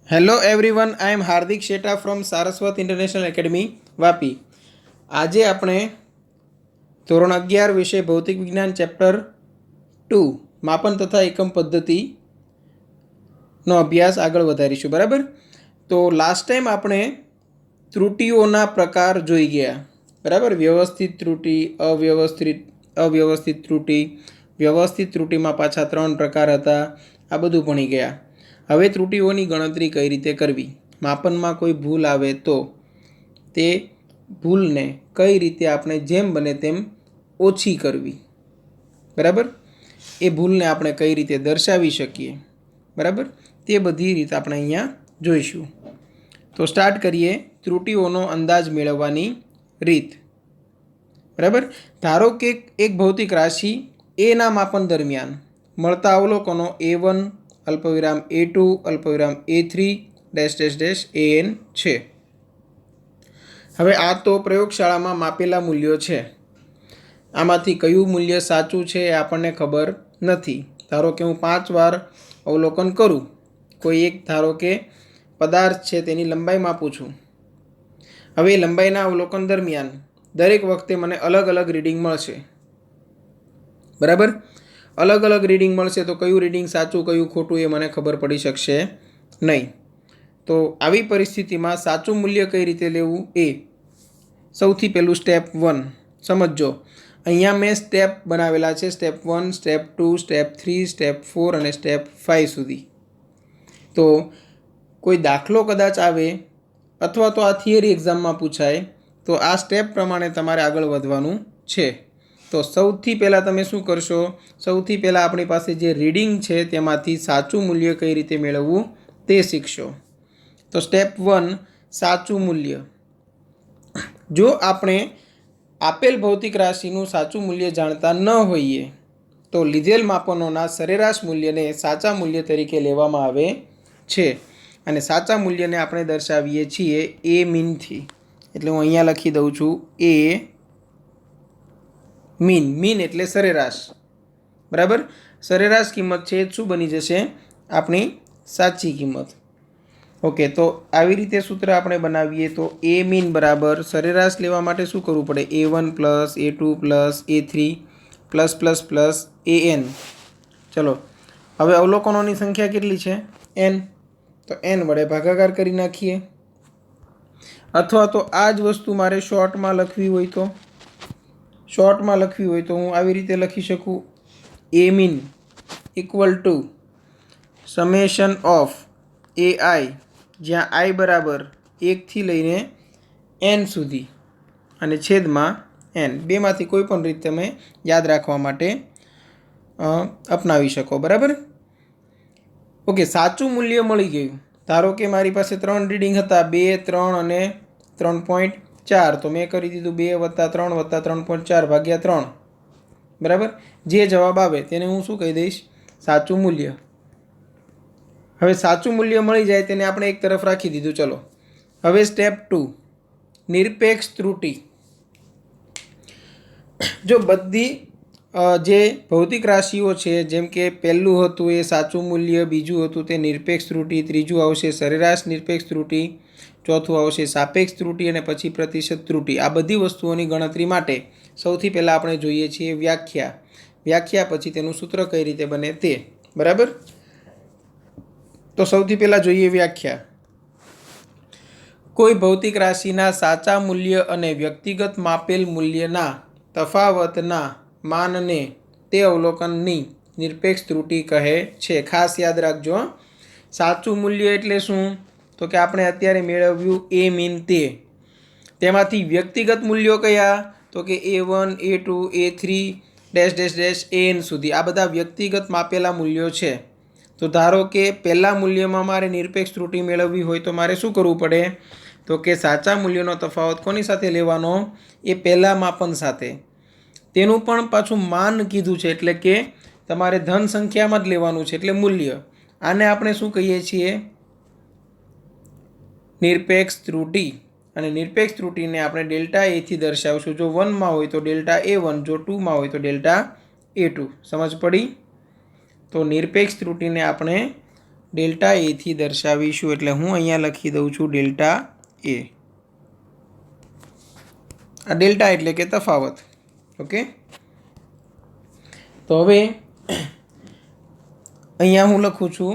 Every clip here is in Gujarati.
Hello everyone, I am Hardik Sheta from Saraswat International Academy Vapi. આજે આપણે ધોરણ 11 વિષય ભૌતિક વિજ્ઞાન ચેપ્ટર 2 માપન તથા એકમ પદ્ધતિનો અભ્યાસ આગળ વધારીશું. બરાબર, તો લાસ્ટ ટાઈમ આપણે ત્રુટીઓના પ્રકાર જોઈ ગયા. બરાબર, વ્યવસ્થિત ત્રુટી, અવ્યવસ્થિત ત્રુટી, વ્યવસ્થિત ત્રુટીમાં પાછા 3 પ્રકાર હતા. આ બધું ભણી ગયા. હવે ત્રુટીઓની ગણતરી કઈ રીતે કરવી, માપનમાં કોઈ ભૂલ આવે તો તે ભૂલને કઈ રીતે આપણે જેમ બને તેમ ઓછી કરવી. બરાબર, એ ભૂલને આપણે કઈ રીતે દર્શાવી શકીએ. બરાબર, તે બધી રીત આપણે અહીંયા જોઈશું. તો સ્ટાર્ટ કરીએ ત્રુટીઓનો અંદાજ મેળવવાની રીત. બરાબર, ધારો કે એક ભૌતિક રાશિ એના માપન દરમિયાન મળતા અવલોકનો A1 અલ્પવિરામ A2 અલ્પવિરામ A3 dash dash dash AN છે. હવે આ તો પ્રયોગશાળામાં માપેલા મૂલ્યો છે. આમાંથી કયું મૂલ્ય સાચું છે એ આપણને ખબર નથી. ધારો કે હું 5 વાર અવલોકન કરું, કોઈ એક ધારો કે પદાર્થ છે તેની લંબાઈ માપું છું. હવે લંબાઈના અવલોકન દરમિયાન દરેક વખતે મને અલગ અલગ રીડિંગ મળશે. બરાબર, અલગ અલગ રીડિંગ મળશે તો કયું રીડિંગ સાચું કયું ખોટું એ મને ખબર પડી શકશે નહીં. તો આવી પરિસ્થિતિમાં સાચું મૂલ્ય કઈ રીતે લેવું એ સૌથી પહેલું સ્ટેપ 1 સમજો. અહીંયા મેં સ્ટેપ બનાવેલા છે, સ્ટેપ 1, સ્ટેપ 2, સ્ટેપ 3, સ્ટેપ 4 અને સ્ટેપ 5 સુધી. તો કોઈ દાખલો કદાચ આવે અથવા તો આ થિયરી એક્ઝામમાં પૂછાય તો આ સ્ટેપ પ્રમાણે તમારે આગળ વધવાનું છે. તો સૌથી પહેલાં તમે શું કરશો, સૌથી પહેલાં આપણી પાસે જે રીડિંગ છે તેમાંથી સાચું મૂલ્ય કઈ રીતે મેળવવું તે શીખશો. તો સ્ટેપ 1 સાચું મૂલ્ય. જો આપણે આપેલ ભૌતિક રાશિનું સાચું મૂલ્ય જાણતા ન હોઈએ તો લીધેલ માપનોના સરેરાશ મૂલ્યને સાચા મૂલ્ય તરીકે લેવામાં આવે છે અને સાચા મૂલ્યને આપણે દર્શાવીએ છીએ એ મીનથી. એટલે હું અહીંયા લખી દઉં છું એ મીન. મીન એટલે સરેરાશ. બરાબર, સરેરાશ કિંમત છે શું બની જશે, આપણી સાચી કિંમત. ઓકે, તો આવી રીતે સૂત્ર આપણે બનાવીએ તો એ મીન બરાબર સરેરાશ લેવા માટે શું કરવું પડે, A1 plus A2 plus A3 plus plus plus AN. ચલો, હવે અવલોકનોની સંખ્યા કેટલી છે, N. તો N વડે ભાગાકાર કરી નાખીએ. અથવા તો આ જ વસ્તુ મારે શોર્ટમાં લખવી હોય તો હું આવી રીતે લખી શકું, A mean equal two summation of AI, જ્યાં I બરાબર 1 થી લઈને N સુધી અને છેદમાં N. બેમાંથી કોઈ પણ રીત તમે યાદ રાખવા માટે અપનાવી શકો. બરાબર, ઓકે, સાચું મૂલ્ય મળી ગયું. ધારો કે મારી પાસે 3 રીડિંગ હતા, 2, 3 અને 3.4. તો મેં કરી દીધું 2 + 3 + 3.4 ભાગ્યા 3. બરાબર, જે જવાબ આવે તેને હું શું કહી દઈશ, સાચું મૂલ્ય. હવે સાચું મૂલ્ય મળી જાય તેને આપણે એક તરફ રાખી દીધું. ચલો, હવે સ્ટેપ 2 નિરપેક્ષ ત્રુટી. જો બધી જે ભૌતિક રાશિઓ છે, જેમ કે પહેલું હતું એ સાચું મૂલ્ય, બીજું હતું તે નિરપેક્ષ ત્રુટી, ત્રીજું આવશે સરેરાશ નિરપેક્ષ ત્રુટી, ચોથું આવશે સાપેક્ષ ત્રુટી અને પછી પ્રતિશત ત્રુટી. આ બધી વસ્તુઓની ગણતરી માટે સૌથી પહેલાં આપણે જોઈએ છીએ વ્યાખ્યા, પછી તેનું સૂત્ર કઈ રીતે બને તે. બરાબર, તો સૌથી પહેલાં જોઈએ વ્યાખ્યા. કોઈ ભૌતિક રાશિના સાચા મૂલ્ય અને વ્યક્તિગત માપેલ મૂલ્યના તફાવતના માનને તે અવલોકનની નિરપેક્ષ ત્રુટી કહે છે. ખાસ યાદ રાખજો, સાચું મૂલ્ય એટલે શું, તો કે આપણે અત્યારે મેળવ્યું એ મીન, તેમાંથી વ્યક્તિગત મૂલ્યો કયા, તો કે A1 A2 A3 dash dash dash AN સુધી. આ બધા વ્યક્તિગત માપેલા મૂલ્યો છે. તો ધારો કે પહેલા મૂલ્યમાં મારે નિરપેક્ષ ત્રુટી મેળવવી હોય તો મારે શું કરવું પડે, તો કે સાચા મૂલ્યનો તફાવત કોની સાથે લેવાનો, એ પહેલા માપન સાથે. તેનું પણ પાછું માન કીધું છે, એટલે કે તમારે ધન સંખ્યામાં જ લેવાનું છે, એટલે મૂલ્ય. આને આપણે શું કહીએ છીએ, નિરપેક્ષ ત્રુટી. અને નિરપેક્ષ ત્રુટીને આપણે ડેલ્ટા એથી દર્શાવશું. જો 1માં હોય તો ડેલ્ટા A1, જો 2માં હોય તો ડેલ્ટા A2. સમજ પડી? તો નિરપેક્ષ ત્રુટીને આપણે डेल्टा ए थी दर्शावीशुं एटले हूँ अहींया लखी दऊं छुं डेल्टा ए। आ डेल्टा एटले के तफावत। ओके, तो हवे अहींया हूँ लखुं छुं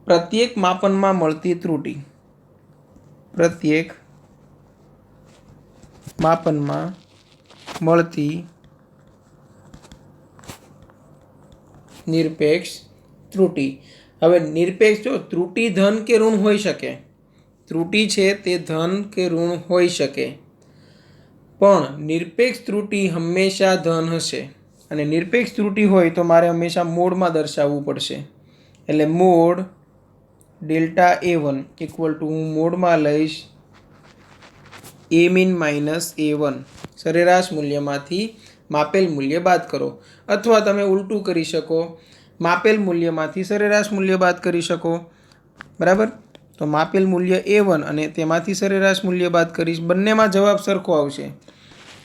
प्रत्येक मापनमा मळती त्रुटि। प्रत्येक मापनमा मळती निरपेक्ष त्रुटि। हवे निरपेक्ष जो त्रुटि धन के ऋण होई शके, त्रुटि छे ते धन के ऋण होई शके, पण निरपेक्ष त्रुटि हमेशा धन हशे। अने निरपेक्ष त्रुटि होय तो मारे हमेशा मोडमां दर्शावવું પડશે। એટલે mode delta A1 equal to हूँ मोडमां लईश ए मीन माइनस A1 सरेराश मूल्यमांथी मापेल मूल्य बाद करो, अथवा तमे उल्टू करी शको, मापेल मूल्यमांथी सरेराश मूल्य बाद करी शको। बराबर, तो मापेल मूल्य A1 अने तेमांथी सरेराश मूल्य बाद करीश, बंनेमां जवाब सरखो आवशे।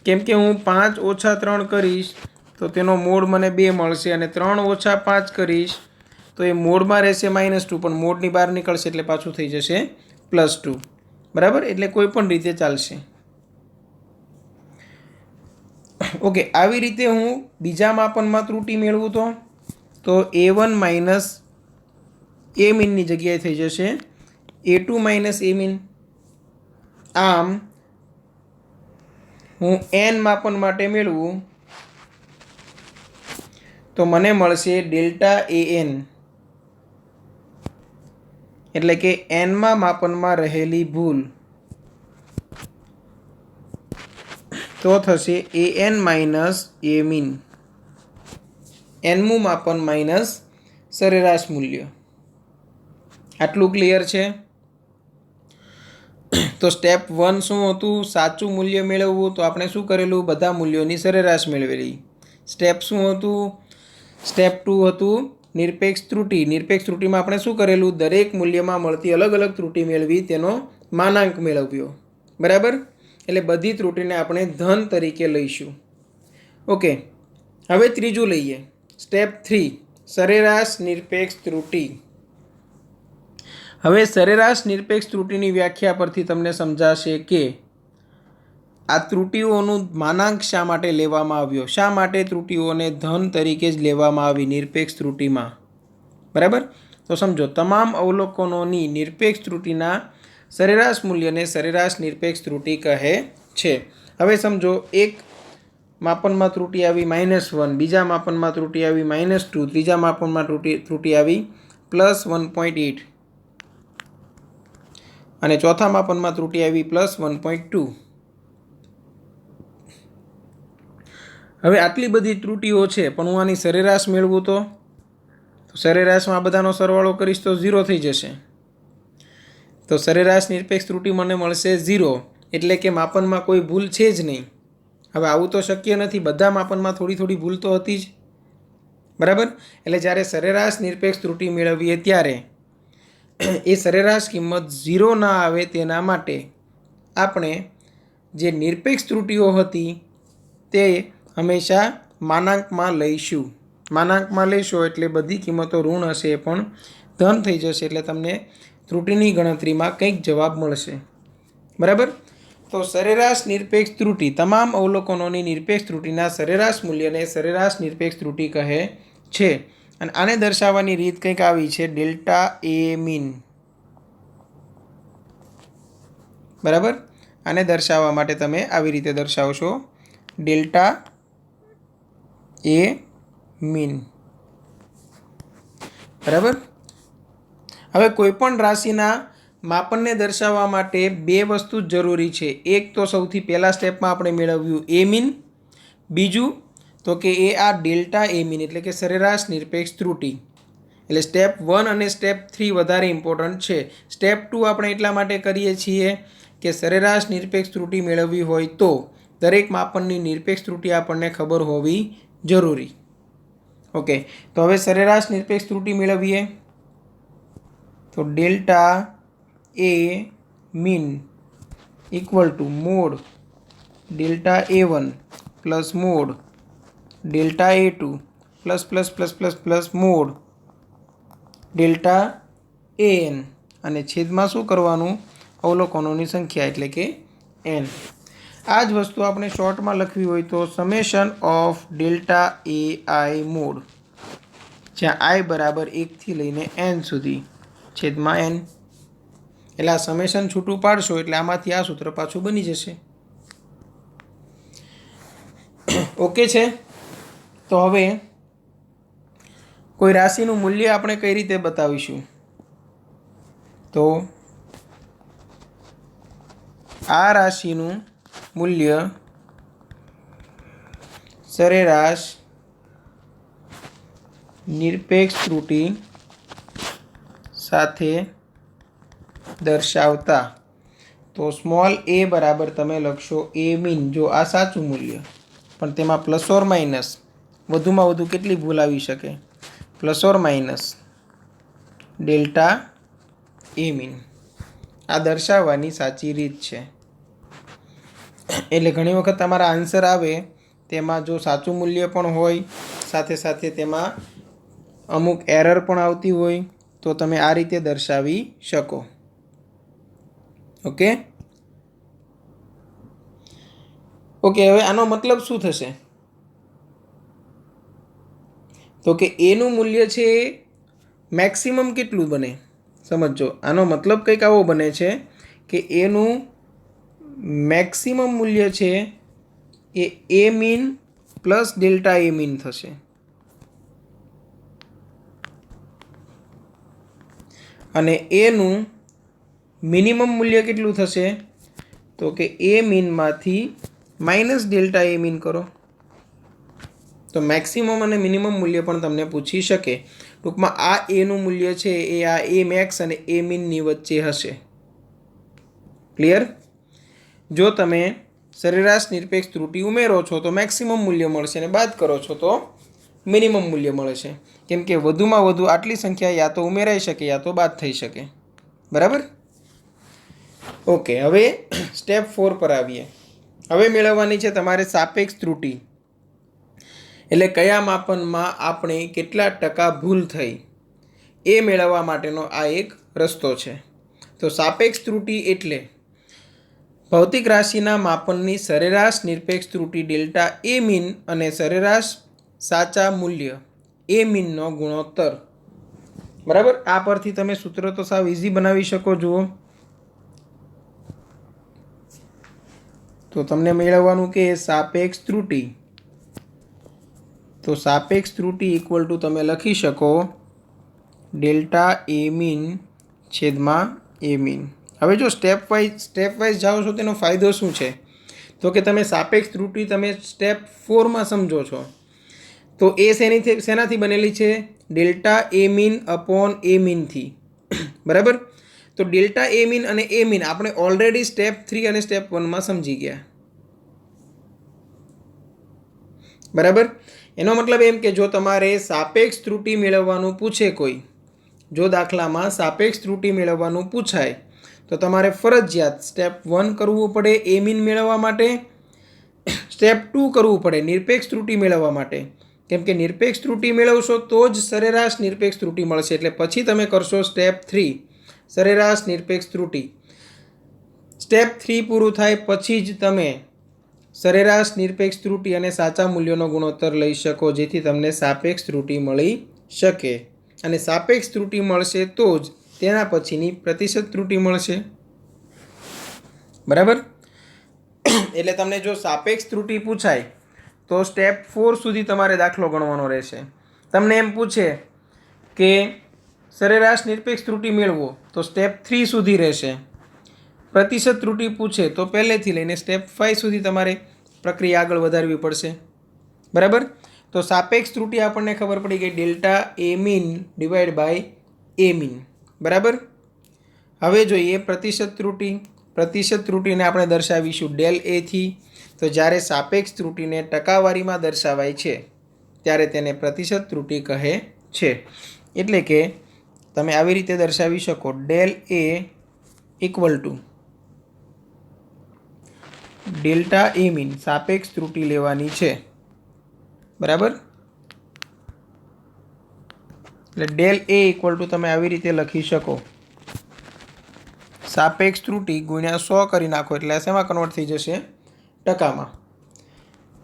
केम के हूँ 5 ओछा 3 करीश तो तेनो मोड मने 2 मळशे, अने 3 ओछा 5 करीश तो ये मोडमां रहेशे -2, पण मोडनी बहार निकळशे એટલે पाछુं थई जशे +2। बराबर, એટલે कोई पण रीते चालशे। ओके, आवी रीते हूँ बीजा मापनमा त्रुटि मेळवुं तो A1 माइनस ए मीननी जग्याए थई जशे A2 माइनस ए मीन। आम हूँ n मापन माटे मेळवुं तो मने मळशे डेल्टा AN એટલે કે n માં માપનમાં રહેલી ભૂલ તો થશે an માઇનસ a મીન, nમું માપન માઇનસ સરેરાશ મૂલ્ય। આટલું ક્લિયર છે? તો સ્ટેપ 1 શું હતું? સાચું મૂલ્ય મેળવવું, તો આપણે શું કરેલું? બધા મૂલ્યોની સરેરાશ મેળવેલી। સ્ટેપ શું હતું? સ્ટેપ 2 હતું निरपेक्ष त्रुटि। निरपेक्ष त्रुटि में आपणे शुं करेलुं? दरेक मूल्य में मळती अलग अलग त्रुटि मेळवी तेनो मानांक मेळव्यो। बराबर, एटले बधी त्रुटिने आपणे धन तरीके लईशुं। ओके, हवे त्रीजुं लईए, स्टेप 3 सरेराश निरपेक्ष त्रुटि। हवे सरेराश निरपेक्ष त्रुटिनी व्याख्या परथी तमने समजाशे के आ त्रुटिओनुं मानांक शा माटे लेवामां आव्यो, शा माटे त्रुटिओने धन तरीके ज लेवामां आवी निरपेक्ष त्रुटिमां। बराबर, तो समझो तमाम अवलोकनोनी निरपेक्ष त्रुटिना सरेराश मूल्यने सरेराश निरपेक्ष त्रुटि कहे छे। हवे समझो एक मापनमा त्रुटि आवी -1, बीजा मापनमा त्रुटि आवी -2, त्रीजा मापनमा त्रुटि आवी +1.8 अने चौथा मापनमा त्रुटि आवी +1.2। हवे आटली बधी त्रुटिओ छे पण हूँ आनी सरेराश मेळवुं तो सरेराशमां बधानो सरवाळो करीश तो 0 थई जशे। तो सरेराश निरपेक्ष त्रुटि मने मळशे 0, एटले के मापनमा कोई भूल छे ज नहीं। हवे आवुं तो शक्य नथी, बधा मापनमा थोड़ी थोड़ी भूल तो हती ज। बराबर, एटले ज्यारे सरेराश निरपेक्ष त्रुटि मेळवीए त्यारे ए सरेराश किंमत 0 ना आवे तेना माटे आपणे जे निरपेक्ष त्रुटिओ हती ते हमेशा मानांकमां लईशुं। मानांकमां लेशो एटले बधी किंमतो ऋण हशे पण धन थई जशे, एटले तमने त्रुटिनी गणतरीमां कंईक जवाब मळशे। बराबर, तो सरेराश निरपेक्ष त्रुटि तमाम अवलोकनोनी निरपेक्ष त्रुटिना सरेराश मूल्यने सरेराश निरपेक्ष त्रुटि कहे छे। अने आने दर्शाववानी रीत कंईक आवी छे, डेल्टा ए मीन। बराबर, आने दर्शाववा माटे तमे आवी रीते दर्शावशो, डेल्टा ए मीन। बराबर, हवे कोईपण राशिना मापनने दर्शाववा माटे बे वस्तु जरूरी छे। एक तो सौथी पहेला स्टेपमां आपणे मेळव्युं ए मीन, बीजुं तो के ए आ डेल्टा ए मीन एटले के सरेराश निरपेक्ष त्रुटि। एटले स्टेप 1 अने स्टेप 3 वधारे इम्पोर्टન્ટ छे। स्टेप 2 आपणे એટલા માટે કરીએ છીએ કે સરેરાશ નિરપેક્ષ ત્રુટિ મેળવવી હોય તો દરેક માપનની નિરપેક્ષ ત્રુટિ આપણને ખબર હોવી જરૂરી। ઓકે, તો હવે સરેરાશ નિરપેક્ષ ત્રુટિ મેળવીએ તો delta A mean equal to mod delta A1 plus mod delta A2 plus plus plus plus plus mod delta N અને છેદમાં શું કરવાનું અવલોકનોની સંખ્યા એટલે કે એન. આ જ વસ્તુ આપણે શોર્ટમાં લખવી હોય તો summation of delta A I mode, જ્યાં આઈ બરાબર 1થી લઈને એન સુધી છેદમાં એન. એટલે આ સમેશન છૂટું પાડશો એટલે આમાંથી આ સૂત્ર પાછું બની જશે. ઓકે છે. તો હવે કોઈ રાશિનું મૂલ્ય આપણે કઈ રીતે બતાવીશું? તો આ રાશિનું મૂલ્ય સરેરાશ નિરપેક્ષ ત્રુટિ સાથે દર્શાવતા, તો સ્મોલ એ બરાબર તમે લખશો એ મીન. જો આ સાચું મૂલ્ય, પણ તેમાં પ્લસ ઓર માઇનસ વધુમાં વધુ કેટલી ભૂલ આવી શકે? Plus or minus delta A mean. આ દર્શાવવાની સાચી રીત છે. એટલે ઘણી વખત તમારા આન્સર આવે તેમાં જો સાચું મૂલ્ય પણ હોય, સાથે સાથે તેમાં અમુક એરર પણ આવતી હોય, તો તમે આ રીતે દર્શાવી શકો. Okay okay. હવે આનો મતલબ શું થશે? તો કે એનું મૂલ્ય છે મેક્સિમમ કેટલું બને? સમજો, આનો મતલબ કંઈક આવો બને છે કે એનું મેક્સિમમ મૂલ્ય છે એ mean plus delta A mean થશે. અને એનું મિનિમમ મૂલ્ય કેટલું થશે? તો કે એ મીનમાંથી માઇનસ ડેલ્ટા એ મીન કરો. તો મેક્સિમમ અને મિનિમમ મૂલ્ય પણ તમને પૂછી શકે. ટૂંકમાં આ એનું મૂલ્ય છે એ આ એ મેક્સ અને એ મીનની વચ્ચે હશે. ક્લિયર? જો તમે સરેરાશ નિરપેક્ષ ત્રુટિ ઉમેરો છો તો મેક્સિમમ મૂલ્ય મળશે અને બાદ કરો છો તો મિનિમમ મૂલ્ય મળે છે. કેમ કે વધુમાં વધુ આટલી સંખ્યા યા તો ઉમેરાઈ શકે યા તો બાદ થઈ શકે. બરાબર? ઓકે. હવે સ્ટેપ 4 પર આવીએ. હવે મેળવવાની છે તમારે સાપેક્ષ ત્રુટિ. એટલે કયા માપનમાં આપણે કેટલા ટકા ભૂલ થઈ એ મેળવવા માટેનો આ એક રસ્તો છે. તો સાપેક્ષ ત્રુટિ એટલે ભૌતિક રાશિના માપનની સરેરાશ નિરપેક્ષ ત્રુટિ ડેલ્ટા એ મીન અને સરેરાશ સાચા મૂલ્ય એ મીનનો ગુણોત્તર. બરાબર? આ પરથી તમે સૂત્ર તો સાવ ઇઝી બનાવી શકો. જુઓ તો તમને મેળવવાનું કે સાપેક્ષ ત્રુટિ. તો સાપેક્ષ ત્રુટિ ઇક્વલ ટુ તમે લખી શકો ડેલ્ટા એ મીન છેદમાં એ મીન. હવે જો સ્ટેપ વાઇઝ જાઓ છો તેનો ફાયદો શું છે? તો કે તમે સાપેક્ષ ત્રુટિ તમે સ્ટેપ 4માં સમજો છો. તો એ શેનાથી બનેલી છે? ડેલ્ટા એ મીન અપોન એ મીનથી. બરાબર? તો ડેલ્ટા એ મીન અને એ મીન આપણે ઓલરેડી સ્ટેપ 3 અને સ્ટેપ 1માં સમજી ગયા. બરાબર? એનો મતલબ એમ કે જો તમારે સાપેક્ષ ત્રુટિ મેળવવાનું પૂછે કોઈ, જો દાખલામાં સાપેક્ષ ત્રુટિ મેળવવાનું પૂછાય તો તમારે ફરજિયાત સ્ટેપ 1 કરવું પડે એ મીન મેળવવા માટે, સ્ટેપ 2 કરવું પડે નિરપેક્ષ ત્રુટિ મેળવવા માટે. કેમ કે નિરપેક્ષ ત્રુટિ મેળવશો તો જ સરેરાશ નિરપેક્ષ ત્રુટિ મળશે. એટલે પછી તમે કરશો સ્ટેપ 3 સરેરાશ નિરપેક્ષ ત્રુટિ. સ્ટેપ 3 પૂરું થાય પછી જ તમે સરેરાશ નિરપેક્ષ ત્રુટિ અને સાચા મૂલ્યોનો ગુણોત્તર લઈ શકો, જેથી તમને સાપેક્ષ ત્રુટિ મળી શકે. અને સાપેક્ષ ત્રુટિ મળશે તો જ તેના પછીની પ્રતિશત ત્રુટિ મળશે. બરાબર? એટલે તમને જો સાપેક્ષ ત્રુટિ પૂછાય તો સ્ટેપ 4 સુધી તમારે દાખલો ગણવાનો રહેશે. તમને એમ પૂછે કે સરેરાશ નિરપેક્ષ ત્રુટિ મેળવો તો સ્ટેપ 3 સુધી રહેશે. પ્રતિશત ત્રુટિ પૂછે તો પહેલેથી લઈને સ્ટેપ 5 સુધી તમારે પ્રક્રિયા આગળ વધારવી પડશે. બરાબર? તો સાપેક્ષ ત્રુટિ આપણને ખબર પડી ગઈ delta A mean divide by A mean. બરાબર? હવે જોઈએ પ્રતિશત ત્રુટિ. પ્રતિશત ત્રુટિને આપણે દર્શાવીશું ડેલ એથી. તો જ્યારે સાપેક્ષ ત્રુટિને ટકાવારીમાં દર્શાવાય છે ત્યારે તેને પ્રતિશત ત્રુટિ કહે છે. એટલે કે તમે આવી રીતે દર્શાવી શકો del A equal to delta A mean. સાપેક્ષ ત્રુટિ લેવાની છે. બરાબર? એટલે ડેલ એ ઇક્વલ ટુ તમે આવી રીતે લખી શકો, સાપેક્ષ ત્રુટી ગુણ્યા 100 કરી નાખો એટલે આ શેમાં કન્વર્ટ થઈ જશે? ટકામાં.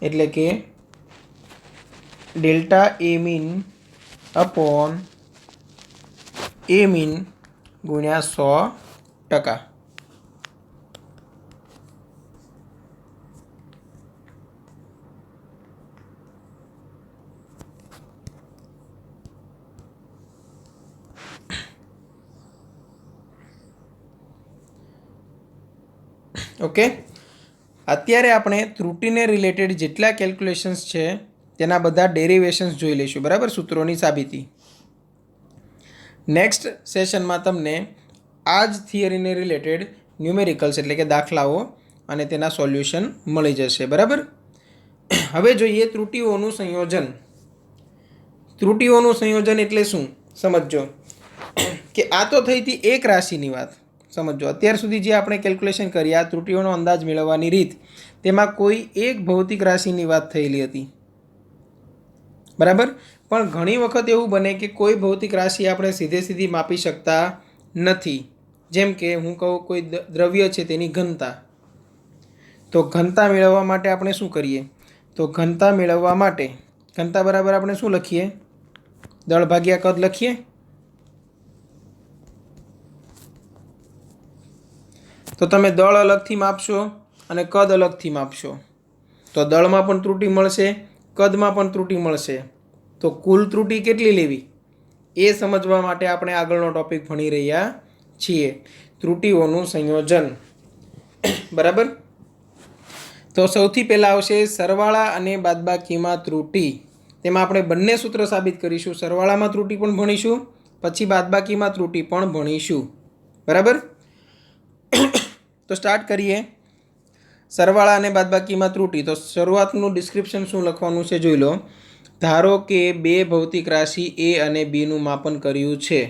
એટલે કે delta A mean upon A mean ગુણ્યા 100%. ઓકે, અત્યારે આપણે ત્રુટીને રિલેટેડ જેટલા કેલ્ક્યુલેશન્સ છે તેના બધા ડેરિવેશન્સ જોઈ લઈશું, બરાબર, સૂત્રોની સાબિતી. નેક્સ્ટ સેશનમાં તમને આ જ થિયરીને રિલેટેડ ન્યુમેરિકલ્સ એટલે કે દાખલાઓ અને તેના સોલ્યુશન મળી જશે, બરાબર. હવે જોઈએ ત્રુટીઓનું સંયોજન. ત્રુટીઓનું સંયોજન એટલે શું સમજો કે આ તો થઈ હતી એક રાશિની વાત. સમજો અત્યાર સુધી જે આપણે કેલ્ક્યુલેશન કરી આ ત્રુટીઓનો અંદાજ મેળવવાની રીત, તેમાં કોઈ એક ભૌતિક રાશિની વાત થયેલી હતી, બરાબર. પણ ઘણી વખત એવું બને કે કોઈ ભૌતિક રાશિ આપણે સીધી માપી શકતા નથી. જેમ કે હું કહું કોઈ દ્રવ્ય છે તેની ઘનતા, તો ઘનતા મેળવવા માટે આપણે શું કરીએ? તો ઘનતા મેળવવા માટે ઘનતા બરાબર આપણે શું લખીએ? દળ ભાગ્યા કદ લખીએ. તો તમે દળ અલગથી માપશો અને કદ અલગથી માપશો તો દળમાં પણ ત્રુટી મળશે, કદમાં પણ ત્રુટી મળશે. તો કુલ ત્રુટી કેટલી લેવી એ સમજવા માટે આપણે આગળનો ટોપિક ભણી રહ્યા છીએ, ત્રુટીઓનું સંયોજન, બરાબર. તો સૌથી પહેલાં આવશે સરવાળા અને બાદબાકીમાં ત્રુટી. તેમાં આપણે બંને સૂત્ર સાબિત કરીશું. સરવાળામાં ત્રુટી પણ ભણીશું, પછી બાદબાકીમાં ત્રુટી પણ ભણીશું, બરાબર. તો સ્ટાર્ટ કરીએ. સરવાળા અને બાદબાકીમાં ત્રુટી. તો શરૂઆતનું ડિસ્ક્રિપ્શન શું લખવાનું છે જોઈ લો. ધારો કે બે ભૌતિક રાશિ એ અને બીનું માપન કર્યું છે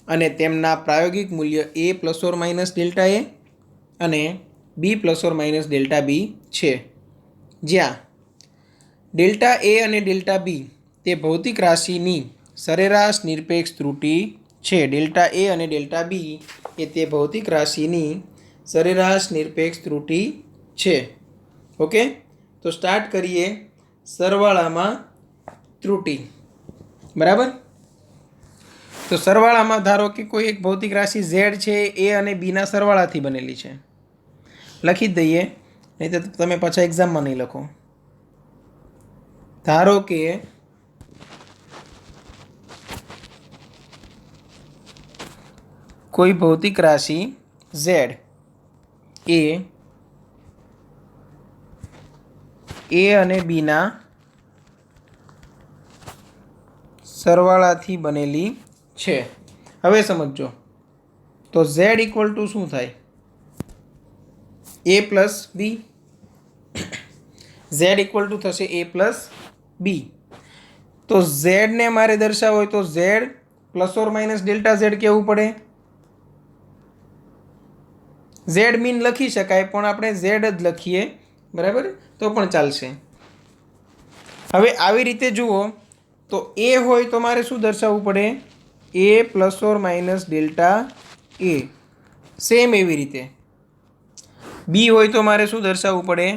અને તેમના પ્રાયોગિક મૂલ્ય a plus or minus delta એ અને b plus or minus delta બી છે, જ્યાં ડેલ્ટા એ અને ડેલ્ટા બી તે ભૌતિક રાશિની સરેરાશ નિરપેક્ષ ત્રુટી છે. ડેલ્ટા એ અને ડેલ્ટા બી એ તે ભૌતિક રાશિની સરેરાશ નિરપેક્ષ ત્રુટી છે. ઓકે, તો સ્ટાર્ટ કરીએ સરવાળામાં ત્રુટી, બરાબર. તો સરવાળામાં ધારો કે કોઈ એક ભૌતિક રાશિ ઝેડ છે એ અને બીના સરવાળાથી બનેલી છે. લખી જ દઈએ, નહીં તો તમે પાછા એક્ઝામમાં નહીં લખો. ધારો કે કોઈ ભૌતિક રાશિ ઝેડ એ અને બીના સરવાળાથી બનેલી છે. હવે સમજો તો ઝેડ ઇક્વલ ટુ શું થાય? A plus b. Z equal to થશે એ પ્લસ બી. તો ઝેડને મારે દર્શાવવો હોય તો Z plus or minus delta Z કહેવું પડે. ઝેડ મીન લખી શકાય પણ આપણે ઝેડ જ લખીએ, બરાબર, તો પણ ચાલશે. હવે આવી રીતે જુઓ તો એ હોય તો મારે શું દર્શાવવું પડે? A plus or minus delta a. Same એવી રીતે બી હોય તો મારે શું દર્શાવવું પડે?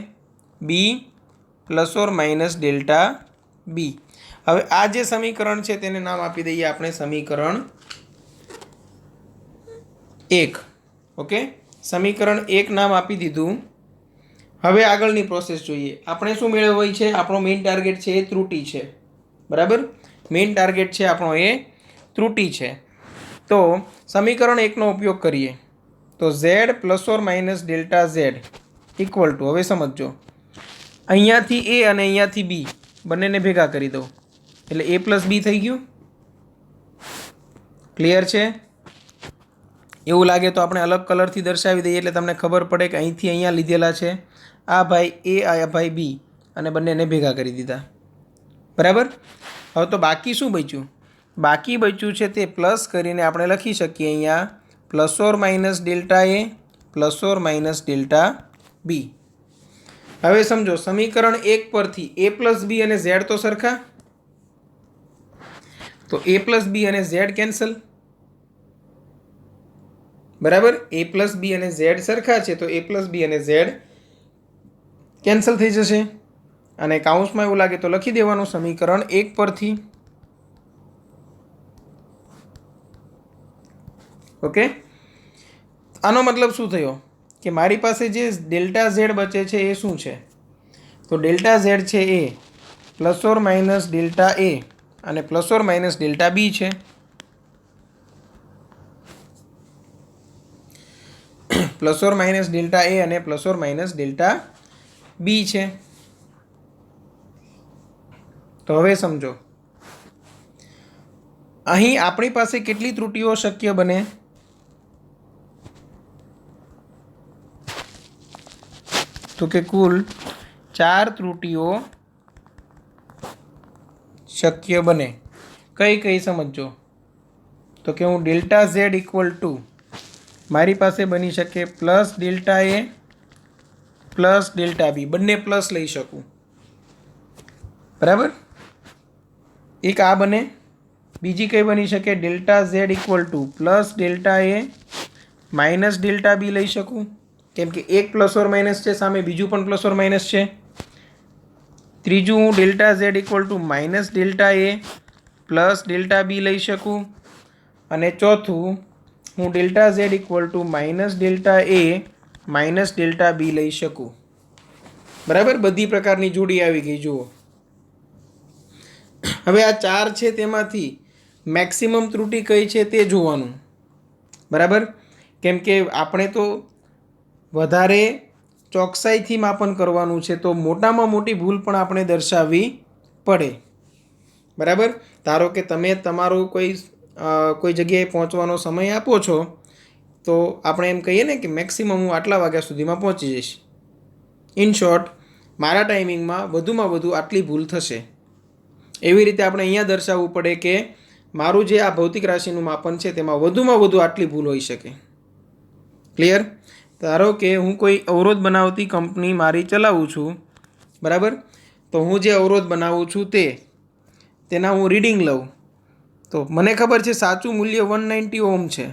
B plus or minus delta બી. હવે આ જે સમીકરણ છે તેને નામ આપી દઈએ આપણે સમીકરણ 1. ઓકે, સમીકરણ 1 નામ આપી દીધું. હવે આગળની પ્રોસેસ જોઈએ. આપણે શું મેળવવી છે? આપણો મેઇન ટાર્ગેટ છે એ ત્રુટી છે, બરાબર. મેઇન ટાર્ગેટ છે આપણો એ ત્રુટી છે. તો સમીકરણ 1નો ઉપયોગ કરીએ તો Z plus or minus delta Z equal to, હવે સમજો, અહીંયાથી એ અને અહીંયાથી બી બંનેને ભેગા કરી દો એટલે એ પ્લસ બી થઈ ગયું. ક્લિયર છે? એવું લાગે તો આપણે અલગ કલરથી દર્શાવી દઈએ એટલે તમને ખબર પડે કે અહીંથી અહીંયા લીધેલા છે. આ ભાઈ એ, આ ભાઈ બી, અને બંનેને ભેગા કરી દીધા, બરાબર. હવે તો બાકી શું બચ્યું? બાકી બચ્યું છે તે પ્લસ કરીને આપણે લખી શકીએ અહીંયા plus or minus delta A plus or minus delta બી. હવે સમજો સમીકરણ 1 પરથી એ પ્લસ બી અને ઝેડ તો સરખા. તો a પ્લસ બી અને z કેન્સલ, બરાબર. a પ્લસ બી અને z સરખા છે તો a પ્લસ બી અને z કેન્સલ થઈ જશે. અને કાઉન્સમાં એવું લાગે તો લખી દેવાનું સમીકરણ 1 પરથી. ઓકે, આનો મતલબ શું થયો કે મારી પાસે જે ડેલ્ટા ઝેડ બચે છે એ શું છે? તો ડેલ્ટા ઝેડ છે એ પ્લસ ઓર માઇનસ ડેલ્ટા એ અને પ્લસ ઓર માઇનસ ડેલ્ટા બી છે. પ્લસ ઓર માઇનસ ડેલ્ટા એ અને પ્લસ ઓર માઇનસ ડેલ્ટા બી છે. તો હવે સમજો, અહીં આપણી પાસે કેટલી ત્રુટીઓ શક્ય બને? તો કે કુલ 4 ત્રુટીઓ શક્ય બને. કઈ કઈ સમજો. તો કે હું ડેલ્ટા ઝેડ ઇક્વલ ટુ મારી પાસે બની શકે plus delta A plus delta બી, બંને પ્લસ લઈ શકું, બરાબર. એક આ બને. બીજી કઈ બની શકે? Delta Z equal to plus delta A minus delta B લઈ શકું, કેમ કે એક પ્લસ ઓર માઇનસ છે, સામે બીજું પણ પ્લસ ઓર માઇનસ છે. ત્રીજું હું delta Z equal to minus delta A plus delta B લઈ શકું. અને ચોથું હું delta Z equal to minus delta A minus delta B લઈ શકું, બરાબર. બધી પ્રકારની જોડી આવી ગઈ. જુઓ, હવે આ 4 છે તેમાંથી મેક્સિમમ ત્રુટી કઈ છે તે જોવાનું, બરાબર. કેમ કે આપણે તો વધારે ચોકસાઈથી માપન કરવાનું છે, તો મોટામાં મોટી ભૂલ પણ આપણે દર્શાવવી પડે, બરાબર. ધારો કે તમે તમારું કોઈ જગ્યાએ પહોંચવાનો સમય આપો છો, તો આપણે એમ કહીએ ને કે મેક્સિમમ હું આટલા વાગ્યા સુધીમાં પહોંચી જઈશ. ઇન શોર્ટ, મારા ટાઈમિંગમાં વધુમાં વધુ આટલી ભૂલ થશે. એવી રીતે આપણે અહીંયા દર્શાવવું પડે કે મારું જે આ ભૌતિક રાશિનું માપન છે તેમાં વધુમાં વધુ આટલી ભૂલ હોઈ શકે. ક્લિયર? ધારો કે હું કોઈ અવરોધ બનાવતી કંપની મારી ચલાવું છું, બરાબર. તો હું જે અવરોધ બનાવું છું તેના હું રીડિંગ લઉં, તો મને ખબર છે સાચું મૂલ્ય 190 ઓહમ છે,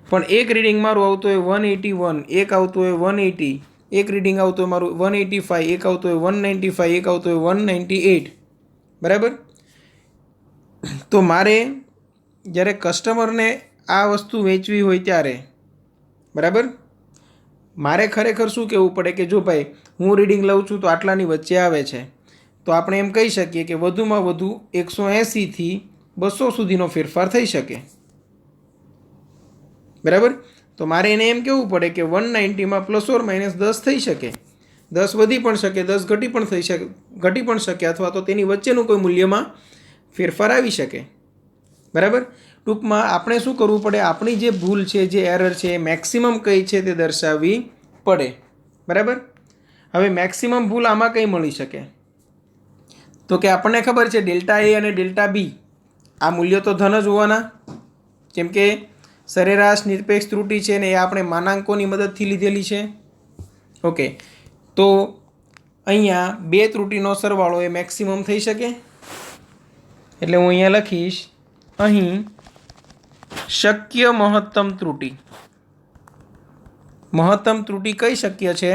પણ એક રીડિંગ મારું આવતું હોય 181, એક આવતું હોય 180, એક રીડિંગ આવતું હોય મારું 185, એક આવતું હોય 195, એક આવતું હોય 198, બરાબર. તો મારે જ્યારે કસ્ટમરને આ વસ્તુ વેચવી હોય ત્યારે, બરાબર, મારે ખરેખર શું કહેવું પડે કે જો ભાઈ હું રીડિંગ લઉં છું તો આટલાની વચ્ચે આવે છે, તો આપણે એમ કહી શકીએ કે વધુમાં વધુ 180થી 200 સુધીનો ફેરફાર થઈ શકે, બરાબર. તો મારે એને એમ કહેવું પડે કે 190માં પ્લસ ઓર માઇનસ 10 થઈ શકે, 10 વધી પણ શકે, 10 ઘટી પણ શકે, અથવા તો તેની વચ્ચેનું કોઈ મૂલ્યમાં ફેરફાર આવી શકે, બરાબર. ટૂંકમાં આપણે શું કરવું પડે? આપણી જે ભૂલ છે, જે એરર છે, મેક્સિમમ કઈ છે તે દર્શાવવી પડે, બરાબર. હવે મેક્સિમમ ભૂલ આમાં કઈ મળી શકે? તો કે આપણને ખબર છે ડેલ્ટા એ અને ડેલ્ટા બી આ મૂલ્યો તો ધન જ હોવાના, કેમ કે સરેરાશ નિરપેક્ષ ત્રુટિ છે ને એ આપણે માનાંકોની મદદથી લીધેલી છે. ઓકે, તો અહીંયા બે ત્રુટિનો સરવાળો એ મેક્સિમમ થઈ શકે. એટલે હું અહીંયા લખીશ, અહીં શક્ય મહત્તમ ત્રુટિ. મહત્તમ ત્રુટિ કઈ શક્ય છે?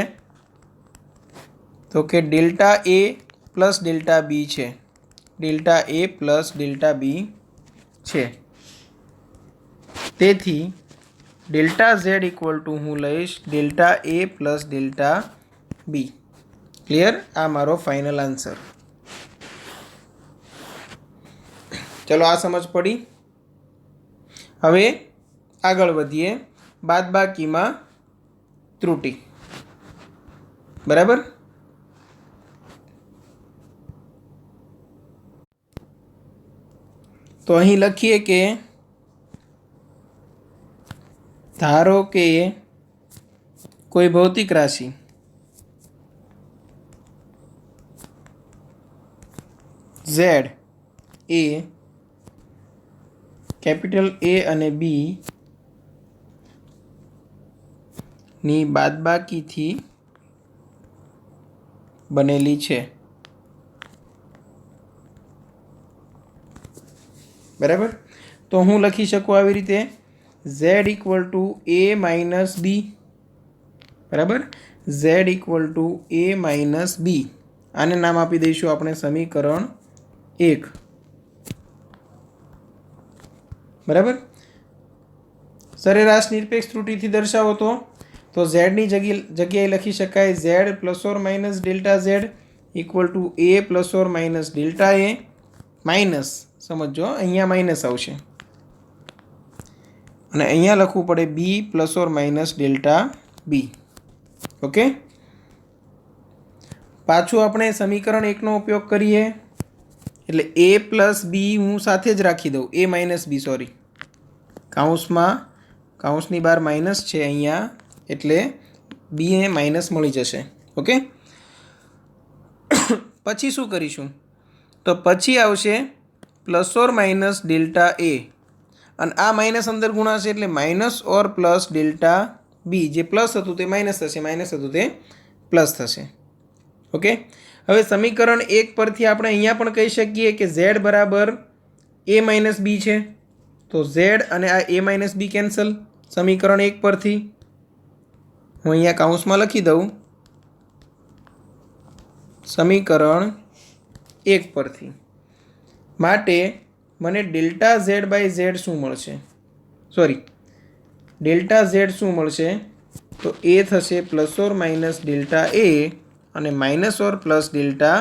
તો કે ડેલ્ટા એ પ્લસ ડેલ્ટા બી છે. ડેલ્ટા એ પ્લસ ડેલ્ટા બી છે. તેથી ડેલ્ટા ઝેડ ઇક્વલ ટુ હું લઈશ delta A plus delta B. Clear? આ મારો ફાઇનલ આન્સર. ચલો, આ સમજ પડી. હવે આગળ વધીએ બાદબાકીમાં ત્રુટિ, બરાબર. તો અહીં લખીએ કે ધારો કે કોઈ ભૌતિક રાશિ ઝેડ એ કેપિટલ એ અને બી ની બાદબાકીથી બનેલી છે. બરાબર. તો હું લખી શકું આવી રીતે z equal to a minus b. બરાબર, z equal to a minus b. આને નામ આપી દઈશું આપણે સમીકરણ 1. બરાબર. સરેરાશ નિરપેક્ષ ત્રુટિથી દર્શાવો તો ઝેડની જગ્યાએ લખી શકાય z plus or minus delta Z equal to A plus or minus delta A minus, સમજો અહીંયા માઇનસ આવશે અને અહીંયા લખવું પડે b plus or minus delta B. Okay, પાછું આપણે સમીકરણ 1નો ઉપયોગ કરીએ એટલે એ પ્લસ બી હું સાથે જ રાખી દઉં, એ માઇનસ બી, સોરી, કાઉન્સની બહાર માઇનસ છે અહીંયા એટલે બી એ માઇનસ મળી જશે. ઓકે, પછી શું કરીશું તો પછી આવશે પ્લસ ઓર માઇનસ ડેલ્ટા એ અને આ માઇનસ અંદર ગુણાશે એટલે માઇનસ ઓર પ્લસ ડેલ્ટા બી. જે પ્લસ હતું તે માઇનસ થશે, માઇનસ હતું તે પ્લસ થશે. ઓકે, હવે સમીકરણ 1 પરથી આપણે અહીંયા પણ કહી શકીએ કે ઝેડ બરાબર એ માઇનસ બી છે. તો ઝેડ અને આ એ માઇનસ બી કેન્સલ સમીકરણ 1 પરથી. હું અહીંયા કાઉન્સમાં લખી દઉં સમીકરણ 1 પરથી. માટે મને ડેલ્ટા ઝેડ બાય ઝેડ શું મળશે, સોરી, ડેલ્ટા ઝેડ શું મળશે તો એ થશે પ્લસ ઓર માઇનસ ડેલ્ટા એ અને માઇનસ ઓર પ્લસ ડેલ્ટા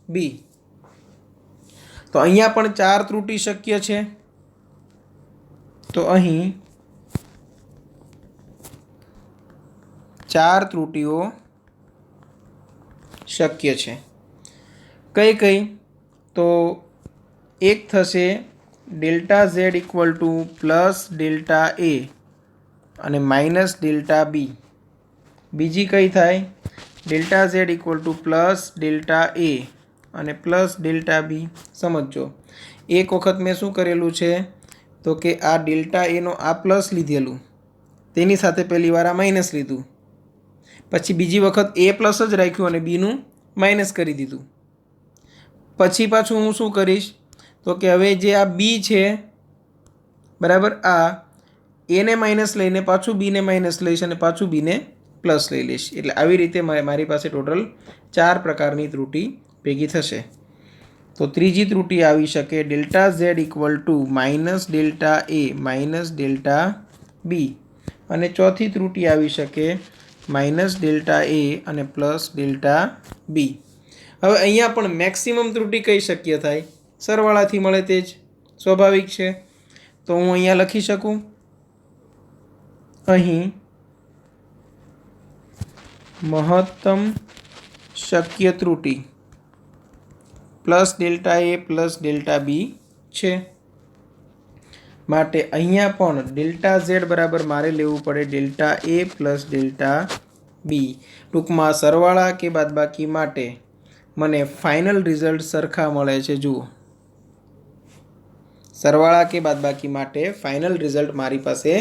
બી. તો અહીંયા પણ 4 ત્રુટિ શક્ય છે. તો અહીં 4 ત્રુટિઓ શક્ય છે. કઈ કઈ તો એક થશે delta Z equal to plus delta એ અને માઇનસ ડેલ્ટા બી. બીજી કઈ થાય delta Z equal to plus delta એ અને પ્લસ ડેલ્ટા બી. સમજો એક વખત મેં શું કરેલું છે તો કે આ ડેલ્ટા એનો આ પ્લસ લીધેલું, તેની સાથે પહેલી વાર આ માઇનસ લીધું, પછી બીજી વખત એ પ્લસ જ રાખ્યું અને બીનું માઇનસ કરી દીધું. પછી પાછું હું શું કરીશ તો કે હવે જે આ બી છે બરાબર, આ એને માઇનસ લઈને પાછું બીને માઇનસ લઈશ અને પાછું બીને પ્લસ લઈ લઈશ. એટલે આવી રીતે મારી પાસે ટોટલ 4 પ્રકારની ત્રુટિ ભેગી થશે. તો ત્રીજી ત્રુટિ આવી શકે delta Z equal to minus delta A minus delta B. અને ચોથી ત્રુટિ આવી શકે માઇનસ ડેલ્ટા એ અને પ્લસ ડેલ્ટા બી. હવે અહીંયા પણ મેક્સિમમ ત્રુટિ કઈ શક્ય થાય, સરવાળાથી મળે તે જ સ્વાભાવિક છે. તો હું અહીંયા લખી શકું અહીં મહત્તમ શક્ય ત્રુટિ plus delta A plus delta બી છે. માટે અહીંયા પણ ડેલ્ટા ઝેડ બરાબર મારે લેવું પડે ડેલ્ટા એ પ્લસ ડેલ્ટા બી. ટૂંકમાં સરવાળા કે બાદબાકી માટે મને ફાઇનલ રિઝલ્ટ સરખા મળે છે. જુઓ, સરવાળા કે બાદબાકી માટે ફાઇનલ રિઝલ્ટ મારી પાસે